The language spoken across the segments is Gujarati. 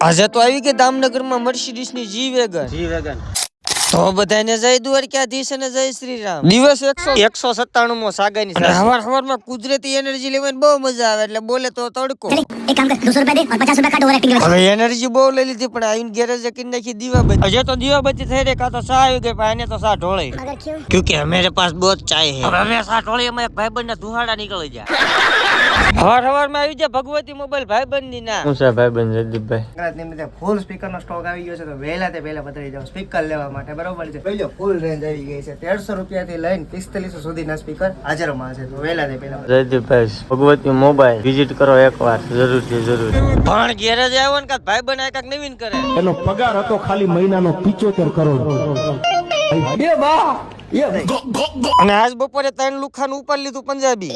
આજે તો આવી કે દામનગરમાં મર્સિડીઝ ની જી વેગન તો બધાને જય દ્વારકાધીશ અને જય શ્રી રામ. દિવસ 197 મો સાગાની સાથે હવારમાં કુદરતી એનર્જી લેવાની બહુ મજા આવે એટલે બોલે તો તડકો. एक काम कर 200 रुपए दे और 50 रुपए काट ओवर एक्टिंग હવે એનર્જી બહુ લઈ લીધી પણ આવીને ગેરેજ કરી નાખી દીવાબત્તી. હજે તો દીવાબત્તી થઈ રહી કાં તો સા આવી ગઈ પણ આને તો સા ઢોળે मगर क्यों क्योंकि हमारे पास बहुत चाय है. હવે અમે સા ઢોળી એમાં એક ભાઈબંધ ના ધુહાડા નીકળી જાય. હવારમાં આવી જાય ભગવતી મોબાઈલ ભાઈબંધ ની ના શું છે ભાઈબંધ જયદીપભાઈ? ગુજરાતની અંદર ફૂલ સ્પીકર નો સ્ટોક આવી ગયો છે તો વહેલા તે પહેલા પધારી જાવ સ્પીકર લેવા માટે. બરોબર છે, પહેલો ફૂલ રેન્જ આવી ગઈ છે. 1300 રૂપિયાથી લઈને 4500 સુધીના સ્પીકર હાજરમાં છે તો વહેલા તે પહેલા જયદીપભાઈ ભગવતી મોબાઈલ વિઝિટ કરો એકવાર, જરૂરથી જરૂર. પણ ગેરેજ આવ્યો ને કાં ભાઈબંધ આ કાંઈક નવીન કરે. એનો પગાર હતો ખાલી મહિનાનો 75 કરોડ. અને આજ બપોરે 3 લુખાનું ઉપર લીધું પંજાબી.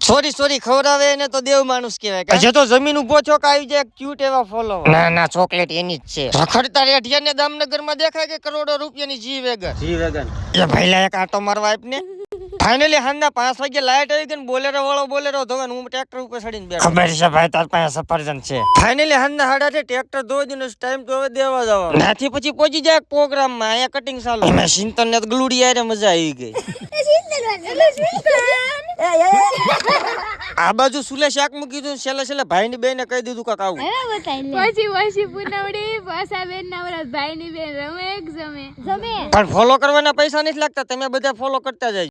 સોરી ખવડાવે એને તો દેવ માણસ કહેવાય. હજે તો જમીન ઉભો છો કે આવી જાય ક્યુટ એવા ફોલો. ના ચોકલેટ એની જ છે. રખડતા રેઠિયાને દામનગરમાં દેખાય કે કરોડો રૂપિયાની જી વેગન એ ભઈલા એક આટો મારવા આપ ને. ફાઇનલી હાંજના 5 વાગે લાઈટ આવી ગઈ ને બોલેરો ધોવા હું ટ્રેક્ટર ઉપર ચડીને બેઠો. ખબર છે ભાઈ તાર પાસે સફરજન છે. ફાઇનલી હાંજના 8:30 ટ્રેક્ટર ધોઈ દીધું ટાઈમ તો હવે દેવા જવાનો. નાથી પછી પહોંચી જાય પ્રોગ્રામમાં અહીંયા કટિંગ ચાલુ. એમાં સિંતન ને ગ્લુડી આરે મજા આવી ગઈ. આ બાજુ સુલે શાક મૂકી દીધું છેલ્લે ભાઈ ની બેને કહી દીધું કાક આવું. પછી પુનવડી ભાષાબેન ના ભાઈ ની બેન રમે પણ ફોલો કરવાના પૈસા નથી લાગતા તમે બધા ફોલો કરતા જાય.